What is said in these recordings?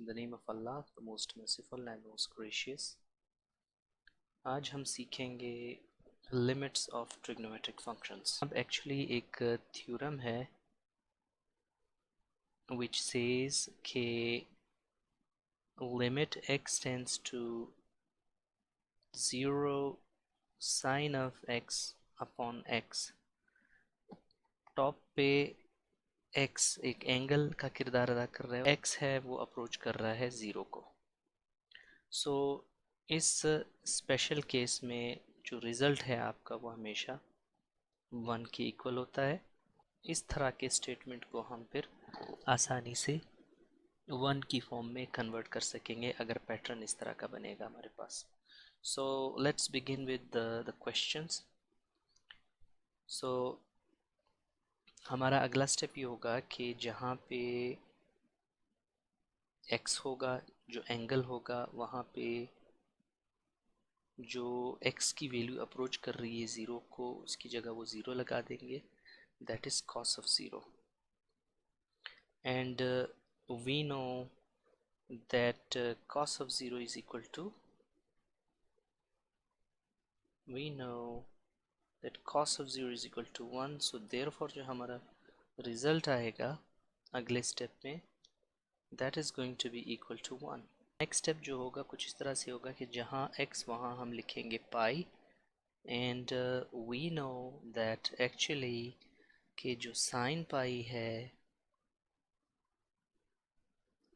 In the name of Allah, the most merciful and most gracious. आज हम सीखेंगे limits of trigonometric functions. अब actually एक theorem है which says कि limit x tends to 0 sin of x upon x, top पे x एक angle का किरदार अदा कर रहा है, x है वो अप्रोच कर रहा है 0 को। सो इस स्पेशल केस में जो रिज़ल्ट है आपका वो हमेशा 1 के इक्वल होता है। इस तरह के स्टेटमेंट को हम फिर आसानी से 1 की फॉर्म में कन्वर्ट कर सकेंगे अगर पैटर्न इस तरह का बनेगा हमारे पास। So let's begin with the questions. So हमारा अगला स्टेप ये होगा कि जहाँ पे x होगा, जो एंगल होगा, वहाँ पे जो x की वैल्यू अप्रोच कर रही है 0 को, उसकी जगह वो 0 लगा देंगे, that is cos of 0। and we know that cos of 0 is equal to, we know that cos of 0 is equal to 1। so therefore जो हमारा रिजल्ट आएगा अगले स्टेप में, that is going to be equal to 1। Next step जो होगा कुछ इस तरह से होगा कि जहाँ x वहाँ हम लिखेंगे pi, and we know that actually कि जो साइन पाई है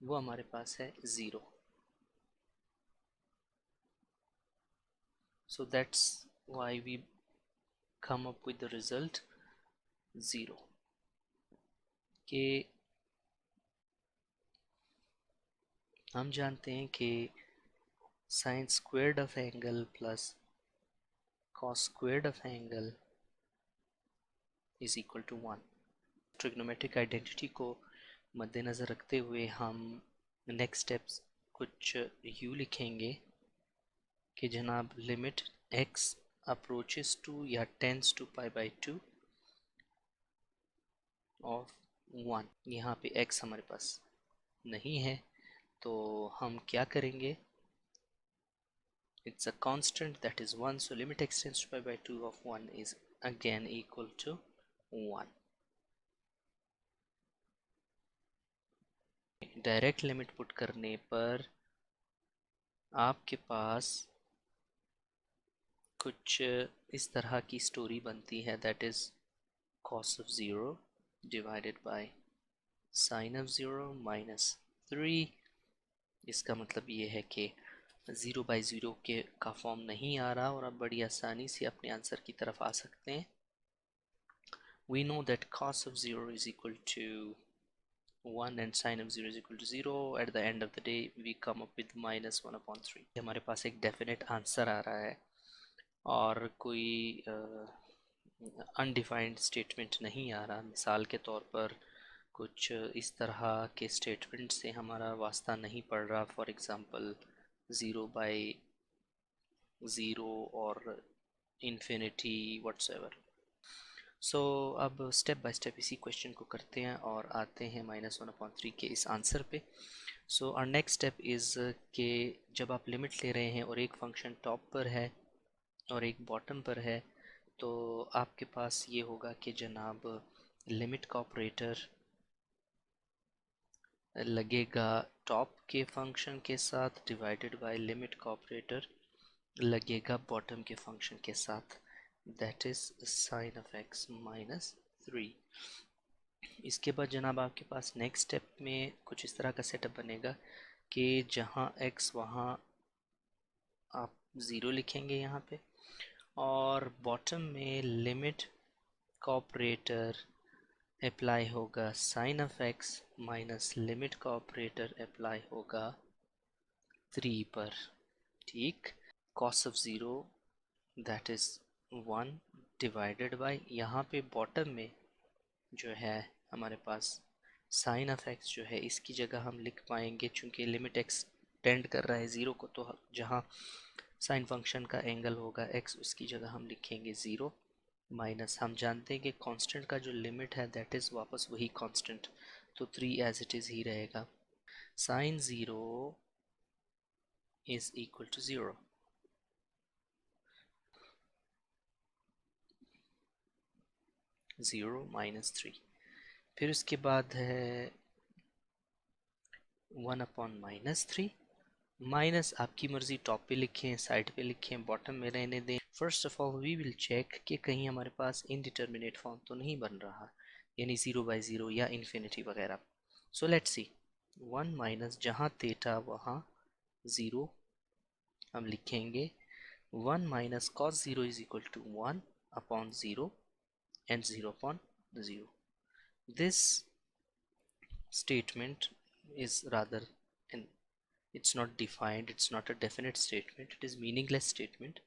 वो हमारे पास है 0। so that's why we come up with the result 0 कि हम जानते हैं कि sine squared of angle plus cos squared of angle is equal to 1। Trigonometric identity को मद्देनज़र रखते हुए हम नेक्स्ट स्टेप्स कुछ यूँ लिखेंगे कि जनाब लिमिट x अप्रोचेस टू या tends to pi by 2 of 1। यहाँ पे x हमारे पास नहीं है तो हम क्या करेंगे, it's a constant that is 1, so limit x tends to pi by 2 of 1 is again equal to 1। Direct limit put करने पर आपके पास कुछ इस तरह की स्टोरी बनती है, that is cos of 0 divided by sin of 0 minus 3। इसका मतलब ये है कि 0 बाई 0 के का फॉर्म नहीं आ रहा और आप बड़ी आसानी से अपने आंसर की तरफ आ सकते हैं। We know that cos of 0 is equal to 1 and sin of 0 is equal to 0। at the end of the day we come up with minus 1 upon 3। हमारे पास एक डेफिनेट आंसर आ रहा है और कोई अनडिफाइंड स्टेटमेंट नहीं आ रहा। मिसाल के तौर पर कुछ इस तरह के स्टेटमेंट से हमारा वास्ता नहीं पड़ रहा, फॉर एग्ज़ाम्पल 0 बाई 0 और इन्फिनिटी व्हाट्सएवर। सो अब स्टेप बाय स्टेप इसी क्वेश्चन को करते हैं और आते हैं माइनस 1/3 के इस आंसर पे। So our next step is कि जब आप लिमिट ले रहे हैं और एक फंक्शन टॉप पर है और एक बॉटम पर है तो आपके पास ये होगा कि जनाब लिमिट का ऑपरेटर लगेगा टॉप के फंक्शन के साथ डिवाइडेड बाय लिमिट का ऑपरेटर लगेगा बॉटम के फंक्शन के साथ, that is sine of x minus 3। इसके बाद जनाब आपके पास नेक्स्ट स्टेप में कुछ इस तरह का सेटअप बनेगा कि जहाँ x वहाँ आप 0 लिखेंगे यहाँ पे, और बॉटम में लिमिट का ऑपरेटर अप्लाई होगा sine of x minus limit का ऑपरेटर अप्लाई होगा 3 पर। ठीक, cos of 0 that is 1 divided by, यहाँ पे बॉटम में जो है हमारे पास साइन ऑफ x जो है इसकी जगह हम लिख पाएंगे, चूँकि लिमिट x टेंड कर रहा है 0 को, तो जहाँ साइन फंक्शन का एंगल होगा x उसकी जगह हम लिखेंगे 0 माइनस, हम जानते हैं कि कांस्टेंट का जो लिमिट है दैट इज़ वापस वही कांस्टेंट, तो 3 एज इट इज़ ही रहेगा। Sine 0 is equal to 0. Zero minus 3। फिर उसके बाद है 1/-3 माइनस, आपकी मर्जी टॉप पे लिखें, साइड पे लिखें, बॉटम में रहने दें। First of all we will check कि कहीं हमारे पास इनडिटर्मिनेट फॉर्म तो नहीं बन रहा, यानी 0/0 या इन्फिनिटी वगैरह। सो लेट्स सी, 1 माइनस जहाँ थीटा वहाँ 0 हम लिखेंगे। 1 minus cos 0 is equal to 1/0 and 0/0. This statement is rather an, it's not defined, it's not a definite statement, it is meaningless statement.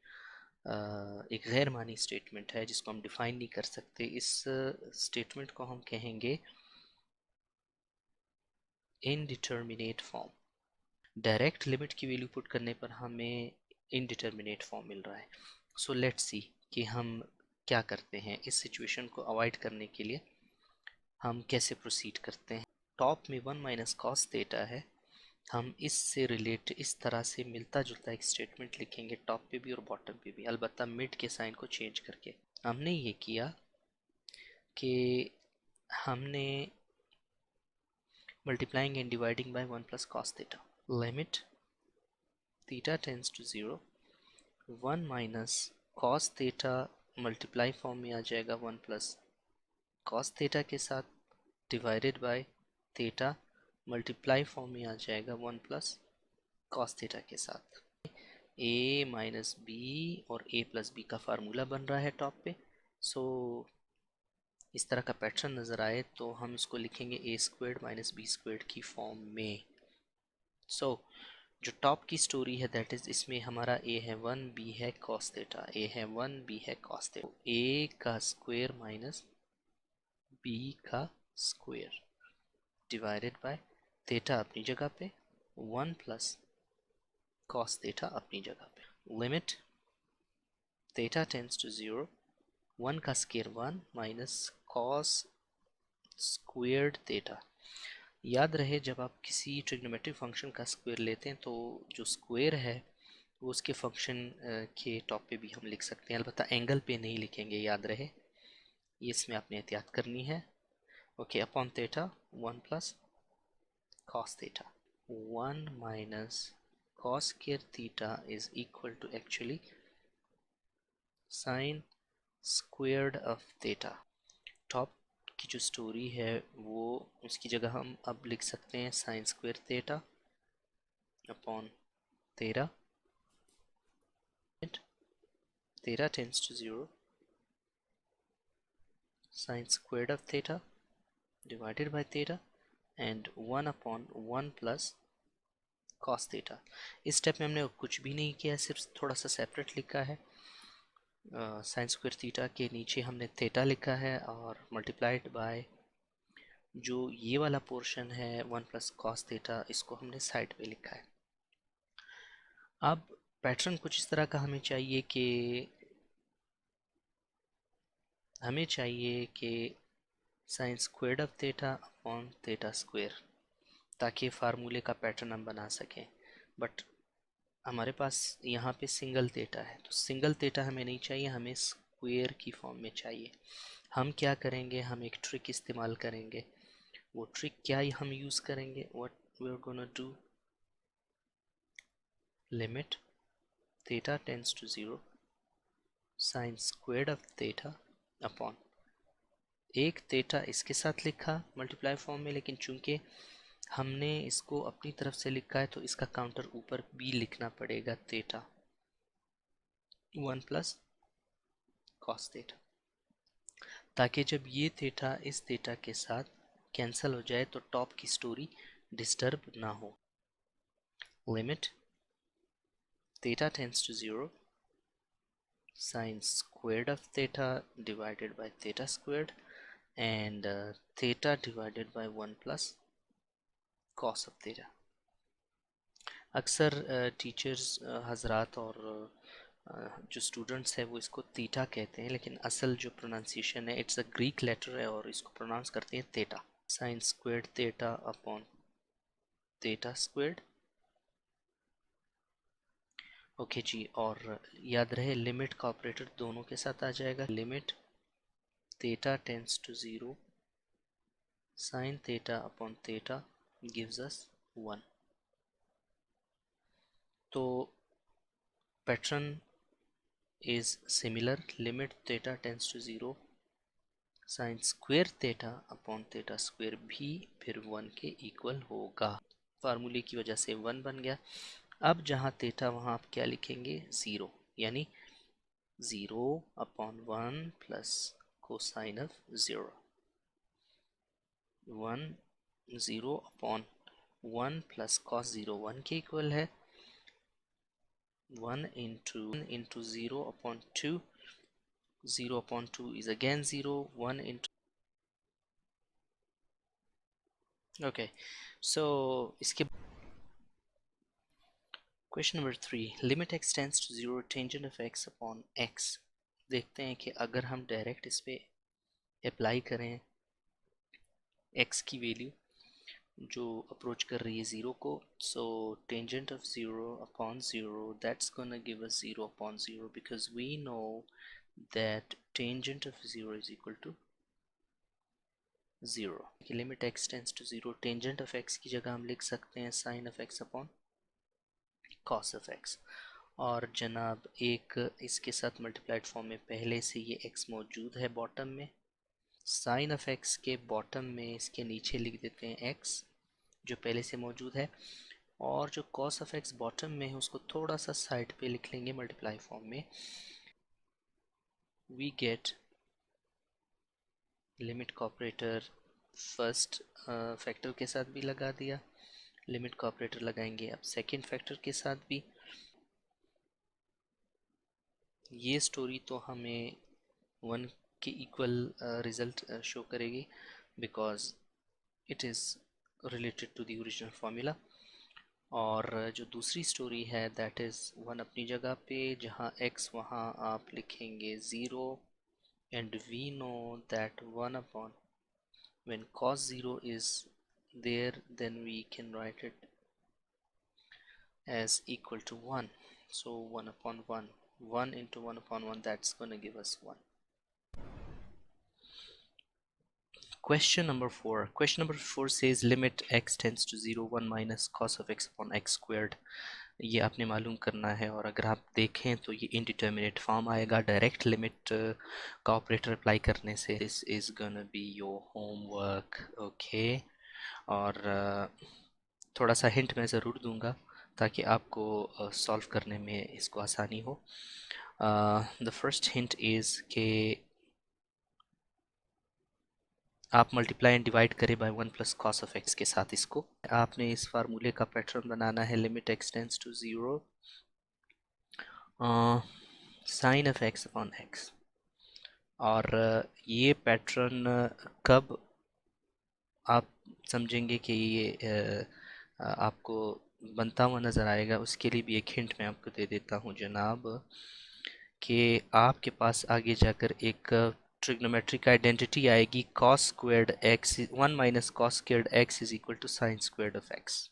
एक गैर मानी स्टेटमेंट है जिसको हम डिफाइन नहीं कर सकते। इस स्टेटमेंट को हम कहेंगे इनडिटर्मिनेट फॉर्म। डायरेक्ट लिमिट की वैल्यू पुट करने पर हमें इनडिटर्मिनेट फॉर्म मिल रहा है। सो लेट्स सी कि हम क्या करते हैं इस सिचुएशन को अवॉइड करने के लिए, हम कैसे प्रोसीड करते हैं। टॉप में 1 माइनस कॉस थीटा है, हम इससे रिलेट इस तरह से मिलता जुलता एक स्टेटमेंट लिखेंगे टॉप पे भी और बॉटम पे भी, अलबत्ता मिड के साइन को चेंज करके। हमने ये किया कि हमने multiplying and dividing by 1 plus cos theta, limit theta tends to 0, 1 minus cos theta multiply form में आ जाएगा 1 प्लस कॉस थीटा के साथ, divided by theta multiply form में आ जाएगा 1 प्लस कॉस थीटा के साथ। ए माइनस बी और ए प्लस बी का फार्मूला बन रहा है टॉप पे। सो इस तरह का पैटर्न नज़र आए तो हम इसको लिखेंगे ए स्क्वेर्ड माइनस बी स्क्वेर्ड की फॉर्म में। सो जो टॉप की स्टोरी है दैट इज़, इसमें हमारा ए है 1, बी है कॉस थीटा, ए है 1, बी है कॉस थीटा, ए का स्क्वेयर माइनस बी का स्क्वेयर डिवाइडेड बाय थीटा अपनी जगह पे, 1 प्लस कॉस थीटा अपनी जगह पे। लिमिट थीटा टेंड्स टू 0, 1 का square 1 minus cos squared theta. याद रहे जब आप किसी ट्रिग्नोमेट्रिक फंक्शन का स्क्वायर लेते हैं तो जो स्क्वायर है वो उसके फंक्शन के टॉप पे भी हम लिख सकते हैं, अलबत्ता एंगल पे नहीं लिखेंगे, याद रहे ये इसमें आपने एहतियात करनी है। Okay, upon theta 1 plus cos theta, 1 minus cos square theta is equal to actually sin squared of theta। Top की जो स्टोरी है वो, उसकी जगह हम अब लिख सकते हैं sine square theta upon theta, theta tends to 0, sine squared of theta divided by theta and 1/1 plus cos theta. इस स्टेप में हमने कुछ भी नहीं किया, सिर्फ थोड़ा सा सेपरेट लिखा है। साइन स्क्वायर थीटा के नीचे हमने थीटा लिखा है और मल्टीप्लाइड बाय जो ये वाला पोर्शन है 1 प्लस कॉस थीटा, इसको हमने साइड पे लिखा है। अब पैटर्न कुछ इस तरह का हमें चाहिए कि sine squared of theta upon theta square, ताकि फार्मूले का पैटर्न हम बना सकें। बट हमारे पास यहाँ पे सिंगल थीटा है, तो सिंगल थीटा हमें नहीं चाहिए, हमें स्क्वायर की फॉर्म में चाहिए। हम क्या करेंगे, हम एक ट्रिक इस्तेमाल करेंगे। वो ट्रिक क्या हम यूज़ करेंगे, what we are gonna do, limit theta tends to 0, sine squared of theta upon एक थीटा इसके साथ लिखा मल्टीप्लाई फॉर्म में, लेकिन चूंकि हमने इसको अपनी तरफ से लिखा है तो इसका काउंटर ऊपर भी लिखना पड़ेगा, थीटा 1 प्लस कॉस थीटा, ताकि जब ये थीटा इस थीटा के साथ कैंसिल हो जाए तो टॉप की स्टोरी डिस्टर्ब ना हो। Limit theta tends to 0, sin squared of theta divided by theta squared and theta divided by 1 plus cos of theta। अक्सर टीचर्स हजरात और जो स्टूडेंट्स हैं वो इसको थीटा कहते हैं, लेकिन असल जो प्रोनाउंसिएशन है इट्स अ ग्रीक लेटर है और इसको प्रोनाउंस करते हैं theta. Sine squared theta upon theta squared. Okay जी, और याद रहे लिमिट का ऑपरेटर दोनों के साथ आ जाएगा। Limit theta tends to 0 sin theta upon theta gives us 1। तो pattern is similar, limit theta tends to 0 sin square theta upon theta square भी फिर 1 के इक्वल होगा। फार्मूले की वजह से 1 बन गया। अब जहाँ थीटा वहाँ आप क्या लिखेंगे 0, यानी 0 upon 1 plus cosine of 0। 1 0 upon 1 plus cos 0 1 के इक्वल है। 1 into 0 upon 2, 0 upon 2 is again 0, 1 into okay, so इसके question number 3, limit x tends to 0 tangent of x upon x। देखते हैं कि अगर हम डायरेक्ट इस पे अप्लाई करें x की वैल्यू जो अप्रोच कर रही है 0 को, so tangent of 0 upon 0 that's gonna give us 0 upon 0 because we know that tangent of 0 is equal to 0। Limit x tends to 0 tangent of x की जगह हम लिख सकते हैं sine of x upon cos of x। और जनाब एक इसके साथ मल्टीप्लाइड फॉर्म में पहले से ये x मौजूद है बॉटम में, साइन ऑफ x के बॉटम में इसके नीचे लिख देते हैं x जो पहले से मौजूद है, और जो कॉस ऑफ x बॉटम में है उसको थोड़ा सा साइड पे लिख लेंगे मल्टीप्लाई फॉर्म में। वी गेट लिमिट का ऑपरेटर फर्स्ट फैक्टर के साथ भी लगा दिया, लिमिट का ऑपरेटर लगाएंगे अब सेकंड फैक्टर के साथ भी। ये स्टोरी तो हमें 1 के इक्वल रिजल्ट शो करेगी because it is related to the original formula. और जो दूसरी स्टोरी है दैट इज़ 1 अपनी जगह पे, जहाँ x वहाँ आप लिखेंगे 0 and we know that 1 upon when cos 0 is there then we can write it as equal to 1, so 1 upon 1, 1 into 1 upon 1, that's gonna give us 1। Question number 4. Question number 4 says limit x tends to 0 1 minus cos of x upon x squared। ये आपने मालूम करना है, और अगर आप देखें तो ये इनडिटर्मिनेट फॉर्म आएगा डायरेक्ट लिमिट का ऑपरेटर अप्लाई करने से। This is gonna be your homework, okay. और थोड़ा सा हिंट मैं ज़रूर दूंगा ताकि आपको सॉल्व करने में इसको आसानी हो। द फर्स्ट हिंट इज़ कि आप मल्टीप्लाई एंड डिवाइड करें by 1 plus cos of x के साथ। इसको आपने इस फार्मूले का पैटर्न बनाना है limit x tends to 0 sine of x upon x. और ये पैटर्न कब आप समझेंगे कि ये आपको बनता हुआ नज़र आएगा, उसके लिए भी एक हिंट मैं आपको दे देता हूँ जनाब, कि आपके पास आगे जाकर एक ट्रिग्नोमेट्रिक आइडेंटिटी आएगी cos squared x 1 minus cos squared x is equal to sin squared of x।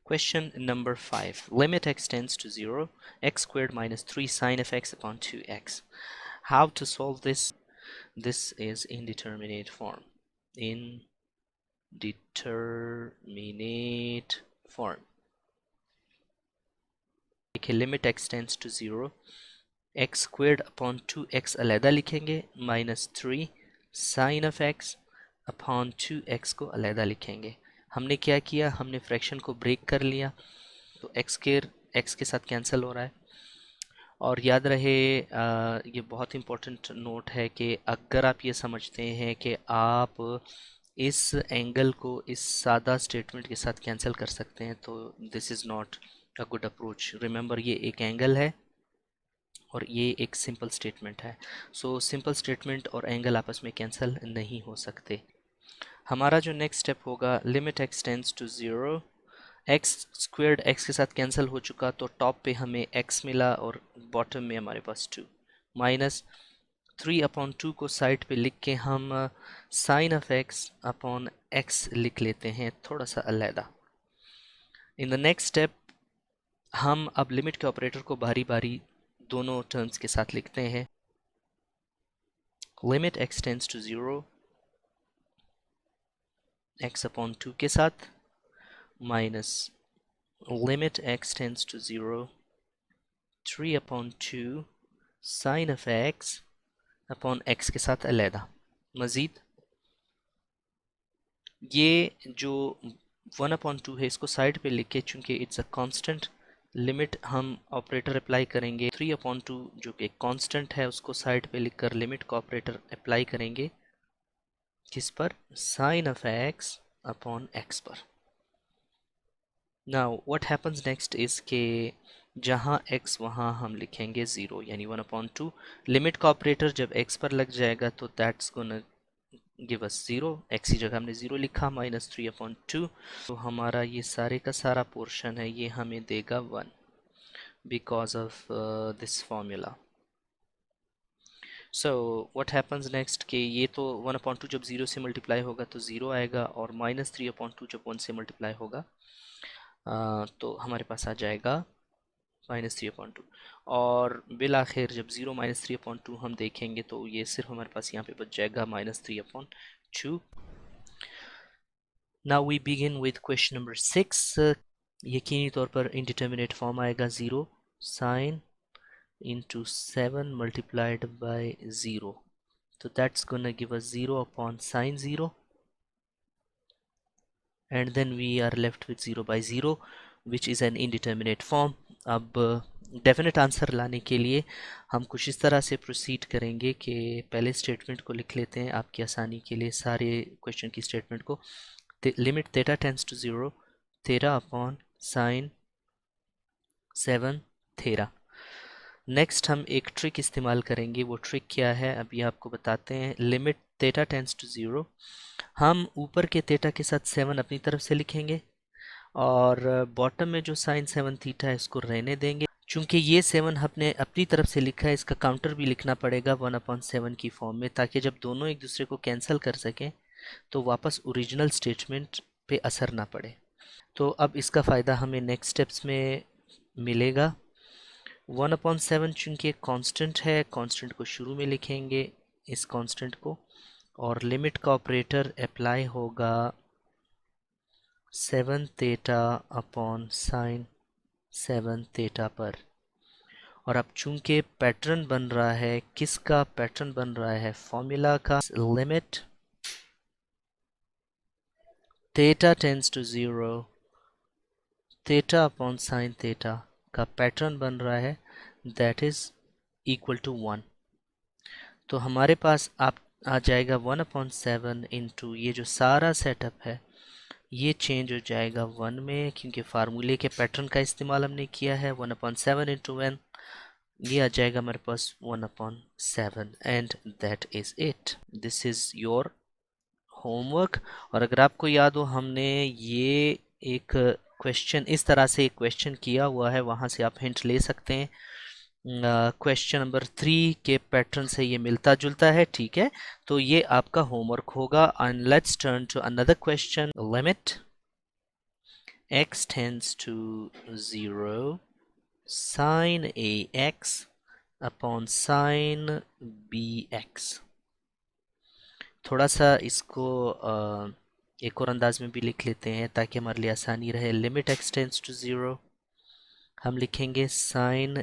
Question number 5. Limit x tends to 0 x squared minus 3 sin of x upon 2x. How to solve this? This is indeterminate form. Indeterminate form. देखिए limit x tends to 0 x squared upon 2x अलहदा लिखेंगे, minus 3 sine of x upon 2x को अलहदा लिखेंगे। हमने क्या किया, हमने फ्रैक्शन को ब्रेक कर लिया, तो x स्क्वायर x के साथ कैंसिल हो रहा है। और याद रहे ये बहुत इंपॉर्टेंट नोट है कि अगर आप ये समझते हैं कि आप इस एंगल को इस सादा स्टेटमेंट के साथ कैंसिल कर सकते हैं, तो this is not a good approach. Remember ये एक एंगल है और ये एक सिंपल स्टेटमेंट है, सो सिंपल स्टेटमेंट और एंगल आपस में कैंसिल नहीं हो सकते। हमारा जो नेक्स्ट स्टेप होगा, limit x tends to 0 x squared x के साथ कैंसिल हो चुका, तो टॉप पे हमें x मिला और बॉटम में हमारे पास 2 माइनस 3 अपॉन 2 को साइड पे लिख के हम sine of x upon x लिख लेते हैं थोड़ा सा अलहदा। इन द नेक्स्ट स्टेप हम अब लिमिट के ऑपरेटर को बारी बारी दोनों टर्म्स के साथ लिखते हैं। Limit x tends to 0 x upon 2 के साथ minus limit x tends to 0 3 upon 2 sine of x upon x के साथ अलहदा। मज़ीद ये जो 1/2 है इसको साइड पे लिख के, चूँकि इट्स अ कांस्टेंट, लिमिट हम ऑपरेटर अप्लाई करेंगे 3/2 जो कि कांस्टेंट है उसको साइड पे लिखकर लिमिट का ऑपरेटर अप्लाई करेंगे किस पर, sine of x upon x पर। Now what happens next is के जहाँ x वहाँ हम लिखेंगे 0 यानी 1/2। लिमिट का ऑपरेटर जब x पर लग जाएगा तो that's gonna give us 0, x की जगह हमने 0 लिखा, माइनस 3/2। तो हमारा ये सारे का सारा पोर्शन है ये हमें देगा 1 because of this formula. So what happens next कि ये तो 1/2 जब 0 से मल्टीप्लाई होगा तो 0 आएगा, और माइनस 3/2 जब 1 से मल्टीप्लाई होगा तो हमारे पास आ जाएगा -3/2। और बिल आखिर जब 0 -3/2 हम देखेंगे तो ये सिर्फ हमारे पास यहाँ पे बच जाएगा -3/2। Now we begin with question number 6। यकीनी तौर पर इंडिटर्मिनेट फॉर्म आएगा 0 sine into 7 multiplied by 0, so that's gonna give us 0 upon sine 0, and then we are left with 0 by 0 which is an indeterminate form। अब definite answer लाने के लिए हम कुछ इस तरह से प्रोसीड करेंगे कि पहले स्टेटमेंट को लिख लेते हैं आपकी आसानी के लिए, सारे क्वेश्चन की स्टेटमेंट को। Limit theta tends to 0 theta upon sine 7 theta. Next हम एक ट्रिक इस्तेमाल करेंगे, वो ट्रिक क्या है अभी आपको बताते हैं। लिमिट थीटा टेंड्स टू 0, हम ऊपर के थीटा के साथ 7 अपनी तरफ से लिखेंगे और बॉटम में जो साइन 7 थीटा है इसको रहने देंगे। चूंकि ये 7 हमने अपनी तरफ से लिखा है इसका काउंटर भी लिखना पड़ेगा 1/7 की फॉर्म में, ताकि जब दोनों एक दूसरे को कैंसिल कर सकें तो वापस ओरिजिनल स्टेटमेंट पे असर ना पड़े। तो अब इसका फ़ायदा हमें नेक्स्ट स्टेप्स में मिलेगा। 1/7 चूँकि एक कांस्टेंट है, कांस्टेंट को शुरू में लिखेंगे इस कांस्टेंट को, और लिमिट का ऑपरेटर अप्लाई होगा 7 थीटा अपॉन साइन 7 थीटा पर। और अब चूँकि पैटर्न बन रहा है, किसका पैटर्न बन रहा है, फॉर्मूला का। Limit theta tends to 0 theta upon sine theta का पैटर्न बन रहा है दैट इज़ इक्वल टू 1। तो हमारे पास आप आ जाएगा 1/7 इंटू ये जो सारा सेटअप है ये चेंज हो जाएगा 1 में, क्योंकि फार्मूले के पैटर्न का इस्तेमाल हमने किया है। 1/7 इंटू 1 ये आ जाएगा हमारे पास 1/7 and that is it. This is your homework. और अगर आपको याद हो हमने ये एक क्वेश्चन इस तरह से एक क्वेश्चन किया हुआ है, वहाँ से आप हिंट ले सकते हैं। क्वेश्चन नंबर 3 के पैटर्न से ये मिलता जुलता है, ठीक है। तो ये आपका होमवर्क होगा। And let's turn to another question. Limit x tends to 0 sine ax upon sine bx। थोड़ा सा इसको एक और अंदाज में भी लिख लेते हैं ताकि हमारे लिए आसानी रहे। लिमिट x टेंड्स टू 0 हम लिखेंगे sine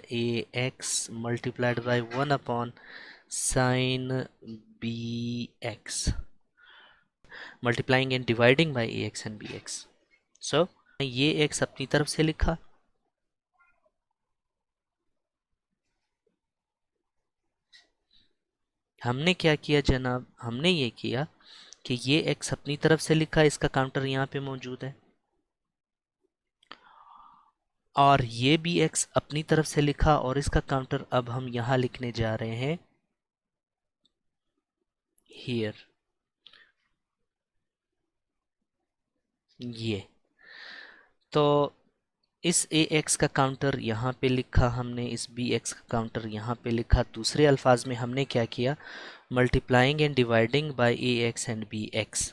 ax multiplied by 1 upon sine bx, multiplying and dividing by ax and bx। So ये x अपनी तरफ से लिखा, हमने क्या किया जनाब, हमने ये किया कि ये x अपनी तरफ से लिखा, इसका काउंटर यहाँ पे मौजूद है, और ये भी x अपनी तरफ से लिखा और इसका काउंटर अब हम यहाँ लिखने जा रहे हैं here। ये तो इस ax का काउंटर यहाँ पे लिखा हमने, इस bx का काउंटर यहाँ पे लिखा। दूसरे अल्फाज में हमने क्या किया, multiplying and dividing bye ax and bx।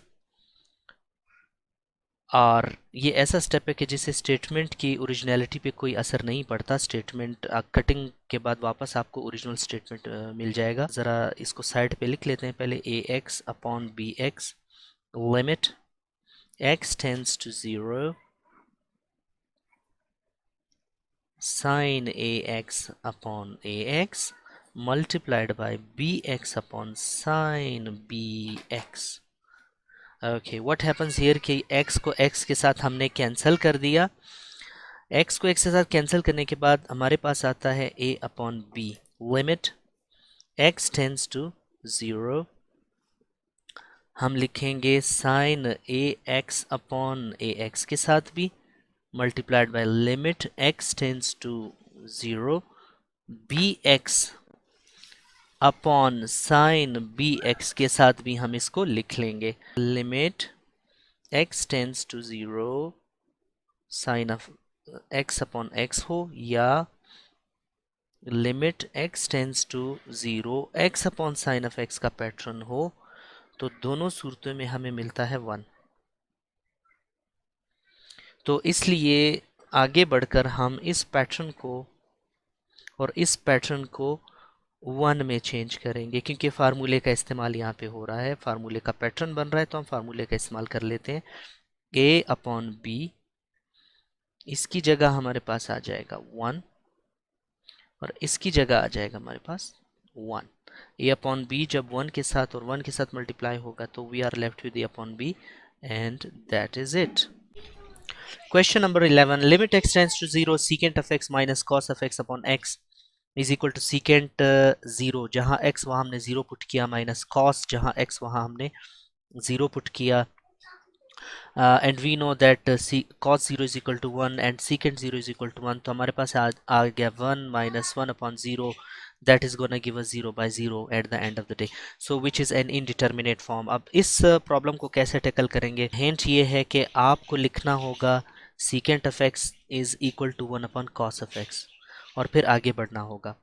और ये ऐसा स्टेप है कि जिससे स्टेटमेंट की ओरिजिनलिटी पे कोई असर नहीं पड़ता। स्टेटमेंट कटिंग के बाद वापस आपको ओरिजिनल स्टेटमेंट मिल जाएगा। ज़रा इसको साइड पे लिख लेते हैं पहले। A x upon b x limit x tends to 0 sin ax upon ax multiplied by bx upon sin bx। Okay, what happens here कि x को x के साथ हमने कैंसिल कर दिया। x को x के साथ कैंसिल करने के बाद हमारे पास आता है a अपॉन b limit x tends to 0। हम लिखेंगे sine a x upon a x के साथ भी multiplied by limit x tends to 0 bx अपॉन साइन bx के साथ भी हम इसको लिख लेंगे। Limit x tends to 0 sine of x upon x हो या limit x tends to 0 x upon sine of x का पैटर्न हो, तो दोनों सूरतों में हमें मिलता है 1। तो इसलिए आगे बढ़कर हम इस पैटर्न को और इस पैटर्न को 1 में चेंज करेंगे, क्योंकि फार्मूले का इस्तेमाल यहाँ पे हो रहा है। फार्मूले का पैटर्न बन रहा है तो हम फार्मूले का इस्तेमाल कर लेते हैं। a अपॉन बी, इसकी जगह हमारे पास आ जाएगा 1 और इसकी जगह आ जाएगा हमारे पास 1। a अपॉन बी जब 1 के साथ और 1 के साथ मल्टीप्लाई होगा तो we are left with a upon b and that is it. Question number 11, limit x tends to 0 secant of x minus cos of x upon x is equal to secant 0, जहाँ x वहाँ हमने 0 put किया, minus cos जहाँ x वहाँ हमने 0 put किया। And we know that cos 0 is equal to 1 and secant 0 is equal to 1, तो हमारे पास आ गया 1 minus 1 upon 0, that is gonna give us 0 by 0 at the end of the day, so which is an indeterminate form। अब इस problem को कैसे tackle करेंगे? हिंट ये है कि आपको लिखना होगा secant of x is equal to 1 upon cos of x और फिर आगे बढ़ना होगा।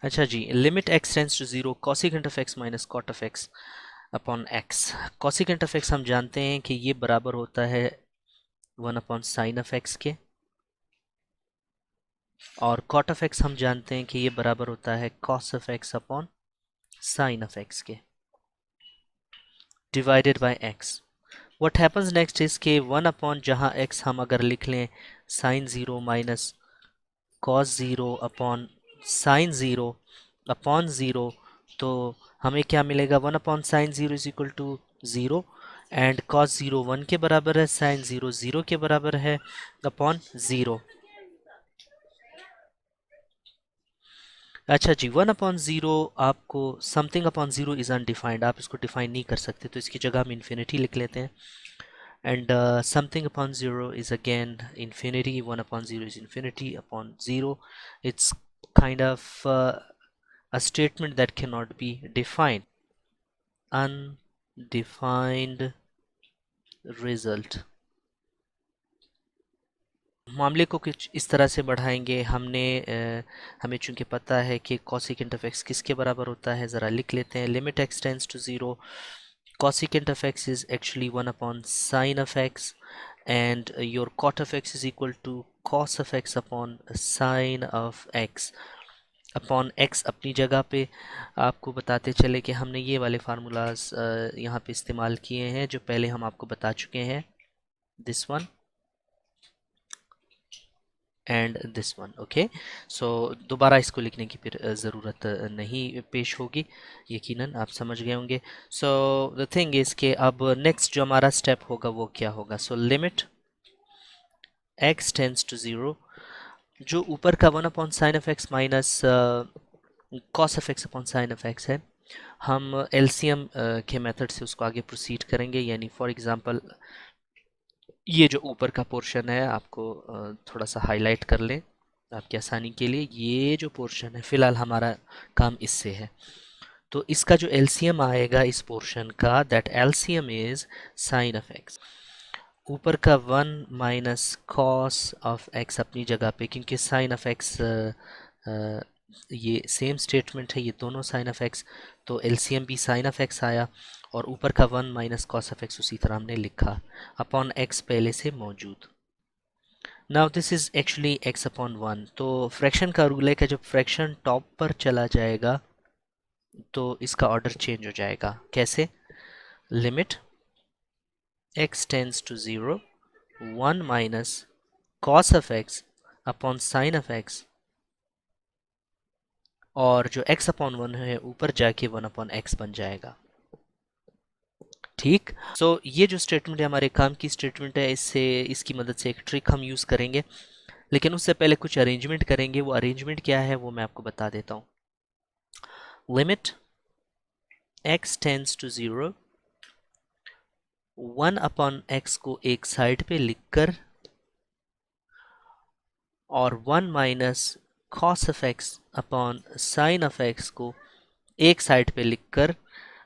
अच्छा जी, limit x tends to 0 cosecant of x minus cot of x upon x। cosecant of x हम जानते हैं कि ये बराबर होता है 1 अपॉन साइन ऑफ x के, और cot of x हम जानते हैं कि ये बराबर होता है cos of x upon sine of x के divided by x। What happens next is के 1 अपॉन जहाँ x हम अगर लिख लें sine 0 minus cos 0 upon sine 0 upon 0, तो हमें क्या मिलेगा? 1 upon sine 0 is equal to 0 and cos 0 1 के बराबर है, साइन 0 0 के बराबर है अपॉन 0। अच्छा जी, 1 अपॉन 0 आपको समथिंग अपॉन 0 इज़ अनडिफाइंड, आप इसको डिफाइन नहीं कर सकते, तो इसकी जगह हम इन्फिनिटी लिख लेते हैं। And something upon 0 is again infinity, 1 upon 0 is infinity upon 0। It's kind of a statement that cannot be defined, undefined result। मामले को कुछ इस तरह से बढ़ाएंगे। हमें चूंकि पता है कि cosecant of x किसके बराबर होता है, ज़रा लिख लेते हैं। Limit x tends to 0 cosecant of x is actually 1 upon sin of x and your cot of x is equal to cos of x upon sin of x upon x अपनी जगह पे। आपको बताते चले कि हमने ये वाले फार्मूलाज यहाँ पे इस्तेमाल किए हैं जो पहले हम आपको बता चुके हैं, this one and this one. Okay, so दोबारा इसको लिखने की फिर ज़रूरत नहीं पेश होगी, यकीनन आप समझ गए होंगे। सो द थिंग इज़ के अब नेक्स्ट जो हमारा स्टेप होगा वो क्या होगा? So limit x tends to 0, जो ऊपर का 1 upon sine of x minus cos of x upon sine of x है, हम एलसीएम के मेथड से उसको आगे प्रोसीड करेंगे। यानी फॉर एग्जांपल ये जो ऊपर का पोर्शन है, आपको थोड़ा सा हाईलाइट कर लें आपकी आसानी के लिए। ये जो पोर्शन है फ़िलहाल हमारा काम इससे है, तो इसका जो एलसीएम आएगा इस पोर्शन का, that LCM is sine of x। ऊपर का 1 माइनस कॉस ऑफ x अपनी जगह पे, क्योंकि साइन ऑफ x ये सेम स्टेटमेंट है, ये दोनों साइन ऑफ एक्स, तो एलसीएम भी साइन ऑफ एक्स आया और ऊपर का 1 माइनस कॉस ऑफ एक्स उसी तरह हमने लिखा अपॉन एक्स पहले से मौजूद। Now this is actually x upon 1। तो फ्रैक्शन का रूल है कि जब फ्रैक्शन टॉप पर चला जाएगा तो इसका ऑर्डर चेंज हो जाएगा। कैसे? Limit x tends to 0 1 minus cos of x upon sine of x, और जो x अपॉन 1 है ऊपर जाके 1 अपॉन एक्स बन जाएगा। ठीक, सो ये जो स्टेटमेंट है हमारे काम की स्टेटमेंट है, इससे इसकी मदद से एक ट्रिक हम यूज़ करेंगे, लेकिन उससे पहले कुछ अरेंजमेंट करेंगे। वो अरेंजमेंट क्या है वो मैं आपको बता देता हूँ। Limit x tends to 0 1 upon x को एक साइड पे लिखकर और 1 minus cos of x upon sine of x को एक साइड पे लिखकर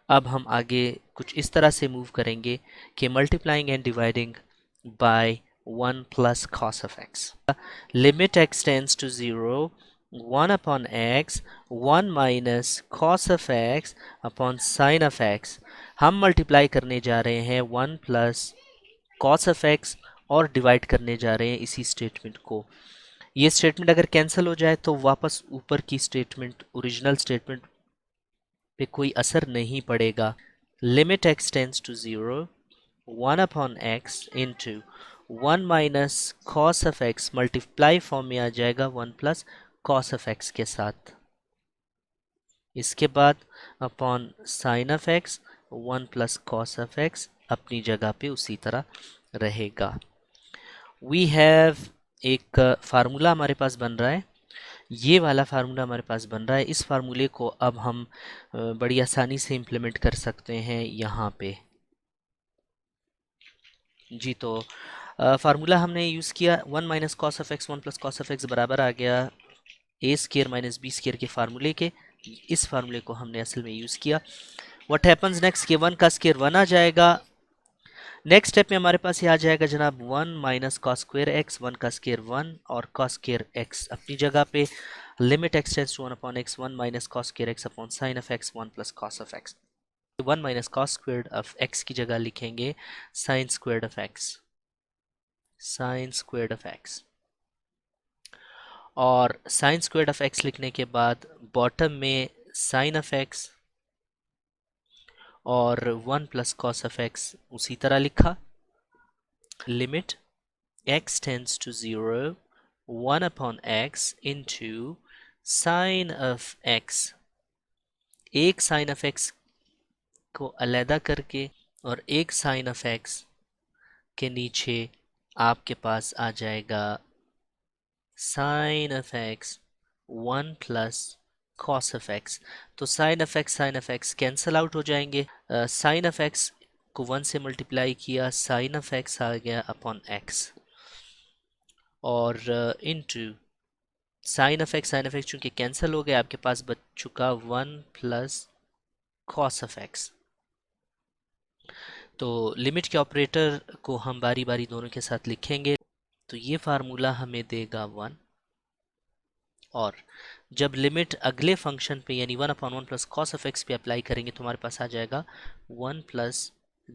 अब हम आगे कुछ इस तरह से मूव करेंगे कि multiplying and dividing by 1 plus cos of x. Limit x tends to 0 1 upon x 1 minus cos of x upon sine of x. हम मल्टीप्लाई करने जा रहे हैं 1 प्लस कॉस ऑफ एक्स और डिवाइड करने जा रहे हैं इसी स्टेटमेंट को। ये स्टेटमेंट अगर कैंसिल हो जाए तो वापस ऊपर की स्टेटमेंट, ओरिजिनल स्टेटमेंट पे कोई असर नहीं पड़ेगा। Limit x tends to 0 1 upon x into 1 minus cos of x multiply form में आ जाएगा 1 प्लस कॉस ऑफ एक्स के साथ। इसके बाद upon sine of x 1 plus cos of x अपनी जगह पे उसी तरह रहेगा। वी हैव एक फार्मूला हमारे पास बन रहा है, ये वाला फार्मूला हमारे पास बन रहा है। इस फार्मूले को अब हम बड़ी आसानी से इम्प्लीमेंट कर सकते हैं यहाँ पे जी। तो फार्मूला हमने यूज़ किया 1 minus cos of x 1 plus cos of x बराबर आ गया ए स्केयर माइनस बी स्केयर के फार्मूले के। इस फार्मूले को हमने असल में यूज़ किया। व्हाट हैपन्स नेक्स्ट कि 1 का स्केयर 1 आ जाएगा। नेक्स्ट स्टेप में हमारे पास ये आ जाएगा जनाब 1 माइनस कॉस स्क्वायर एक्स, 1 का स्केयर 1 और कॉस स्केयर एक्स अपनी जगह पे। Limit x tends to 1 upon x 1 minus cos square x upon sine of x 1 plus cos of x. 1 minus cos squared of x की जगह लिखेंगे sine squared of x, sine squared of x. और sine squared of x लिखने के बाद bottom में sign of x और 1 plus cos of x उसी तरह लिखा। Limit x tends to 0 1 upon x into sin of x। एक साइन ऑफ x को अलहदा करके और एक साइन ऑफ x के नीचे आपके पास आ जाएगा sine of x 1 plus cos of x। तो sine of x cancel out हो जाएंगे। साइन ऑफ x को 1 से मल्टीप्लाई किया, साइन ऑफ x आ गया अपॉन x और इनटू साइन ऑफ एक्स चूंकि कैंसिल हो गया, आपके पास बच चुका 1 प्लस कॉस ऑफ एक्स। तो लिमिट के ऑपरेटर को हम बारी बारी दोनों के साथ लिखेंगे। तो ये फार्मूला हमें देगा 1, और जब लिमिट अगले फंक्शन पे यानी 1 upon 1 plus cos of x पे अप्लाई करेंगे तो हमारे पास आ जाएगा 1 प्लस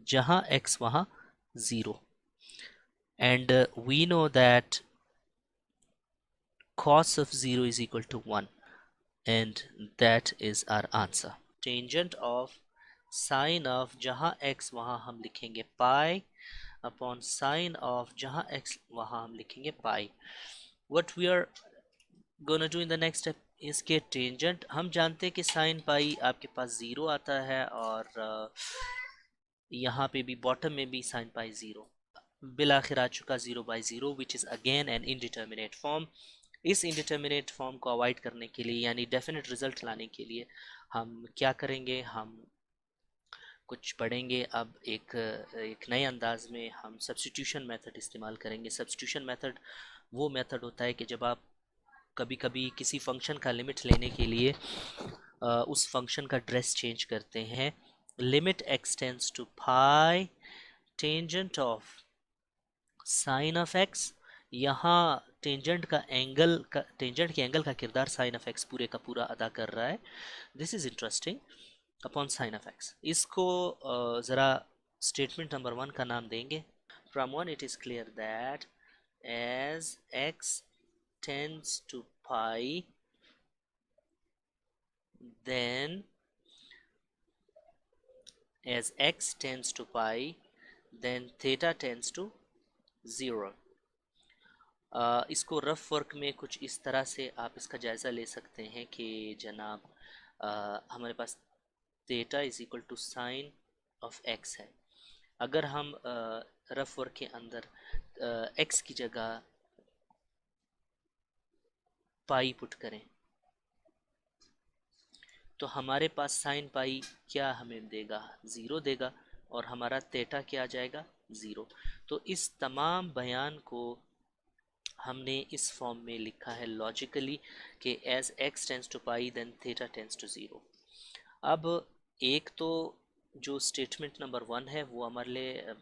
जहाँ x वहाँ 0 and we know that cos of 0 is equal to 1 and that is our answer. Tangent of sine of जहाँ x वहाँ हम लिखेंगे पाई अपॉन साइन ऑफ जहाँ x वहाँ हम लिखेंगे पाई। What we are gonna do in the next step इसके tangent हम जानते हैं कि साइन पाई आपके पास 0 आता है और यहाँ पे भी बॉटम में भी साइन पाई 0 बिलाखिर आ चुका 0/0 which is again an indeterminate form. इस इंडिटर्मिनेट फॉर्म को अवॉइड करने के लिए यानी डेफिनेट रिजल्ट लाने के लिए हम क्या करेंगे, हम कुछ पढ़ेंगे। अब एक नए अंदाज में हम सब्स्टिट्यूशन मेथड इस्तेमाल करेंगे। सब्स्टिट्यूशन मेथड वो मेथड होता है कि जब आप कभी कभी किसी फंक्शन का लिमिट लेने के लिए उस फंक्शन का ड्रेस चेंज करते हैं। Limit x tends to pi tangent of sine of x यहाँ टेंजेंट के एंगल का किरदार साइन ऑफ एक्स पूरे का पूरा अदा कर रहा है। This is interesting upon sine of x. इसको ज़रा स्टेटमेंट नंबर 1 का नाम देंगे। From 1 it is clear that as x tends to pi then as x tends to pi then theta tends to 0। इसको रफ वर्क में कुछ इस तरह से आप इसका जायज़ा ले सकते हैं कि जनाब हमारे पास theta is equal to sine of x है। अगर हम रफ वर्क के अंदर एक्स की जगह पाई पुट करें तो हमारे पास साइन पाई क्या हमें देगा, ज़ीरो देगा, और हमारा थीटा क्या आ जाएगा, ज़ीरो। तो इस तमाम बयान को हमने इस फॉर्म में लिखा है लॉजिकली कि as x tends to pi then theta tends to zero. अब एक तो जो स्टेटमेंट नंबर 1 है वो हमारे लिए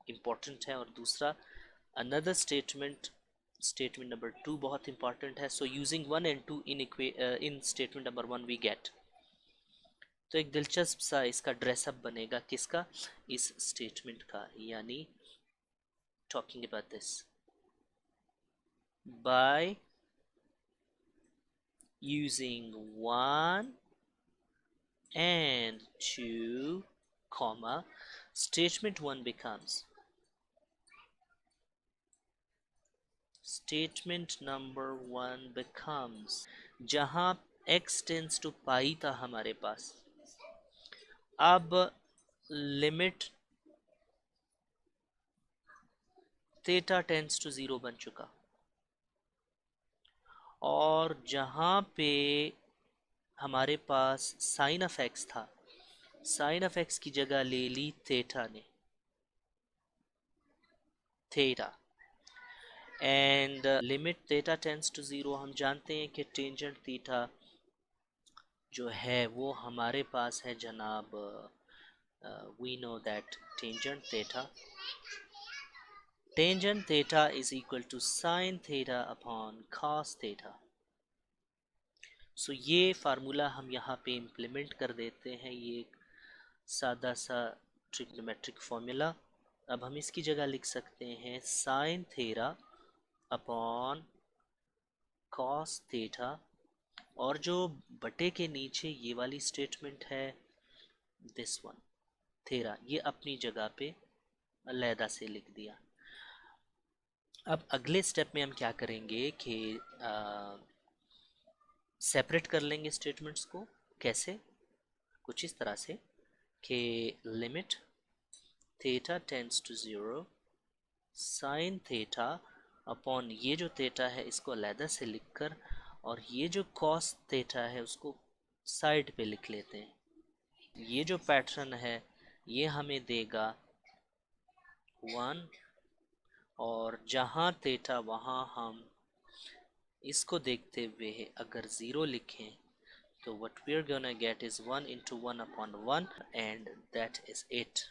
इम्पोर्टेंट है, और दूसरा अनदर स्टेटमेंट नंबर 2 बहुत इंपॉर्टेंट है। So using 1 and 2 in statement number 1 we get, तो एक दिलचस्प सा इसका ड्रेसअप बनेगा किसका, इस स्टेटमेंट का, यानी talking about this by using 1 and 2 comma statement 1 becomes statement number 1 becomes जहां x tends to पाई था हमारे पास, अब लिमिट थीटा टेंस टू 0 बन चुका, और जहां पे हमारे पास साइन ऑफ एक्स था, साइन ऑफ एक्स की जगह ले ली थीटा ने, theta, and limit theta tends to 0। हम जानते हैं कि टेंजेंट थीटा जो है वो हमारे पास है जनाब, we know that tangent theta is equal to sine theta upon cos theta. So ये फार्मूला हम यहाँ पे इम्प्लीमेंट कर देते हैं, ये एक सादा सा ट्रिग्नोमेट्रिक फार्मूला। अब हम इसकी जगह लिख सकते हैं sign theta upon cos theta, और जो बटे के नीचे ये वाली स्टेटमेंट है दिस वन थीटा, ये अपनी जगह पे अलहदा से लिख दिया। अब अगले स्टेप में हम क्या करेंगे कि सेपरेट कर लेंगे स्टेटमेंट्स को। कैसे, कुछ इस तरह से कि limit theta tends to 0 sine theta upon ये जो थीटा है इसको अलहदा से लिखकर, और ये जो कॉस थीटा है उसको साइड पे लिख लेते हैं। ये जो पैटर्न है ये हमें देगा 1, और जहाँ थीटा वहाँ हम इसको देखते हुए अगर 0 लिखें तो what we are gonna get is 1 into 1 upon 1 and that is it।